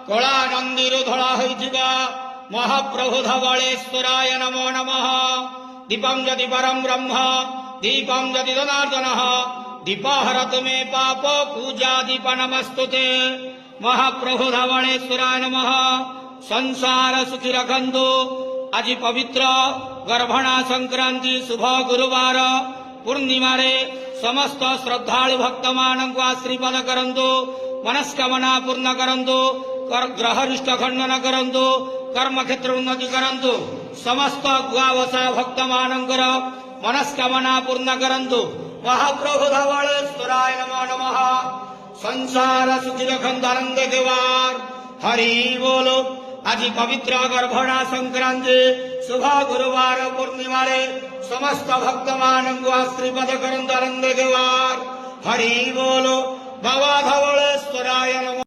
कला नंदीर धड़ा होइथिबा महाप्रभु धवलेश्वराय नमो नमः। दीपं यदि परं ब्रह्म दीपं यदि जनार्दनः दीपहरतु मे पाप पूजा दीप नमस्तुते। महाप्रभु धवलेश्वराय नमः। संसार सुखी रखंतु। आज पवित्र गर्भणा संक्रांति शुभ गुरुवार पूर्णिमा रे समस्त श्रद्धालु भक्त मानक आशीर्वाद करंतु। मनस्कामना पूर्ण करंतु। ग्रहरिष्ट खंडन करंतु। कर्म क्षेत्र उन्नति करंतु। समस्त गुआवसा भक्त मानकर मनस्कामना पूर्ण करंतु। महाप्रभु धवलेश्वराय नमो नमः। संसार सुखी रखंतु आनंद देवार हरि बोलो। आज पवित्र गर्भणा संक्रांति शुभ गुरुवार पूर्णिमा रे समस्त भक्त मानक आशीर्वाद करंतु आनंद देवार हरि बोलो। बाबा धवलेश्वराय नमः।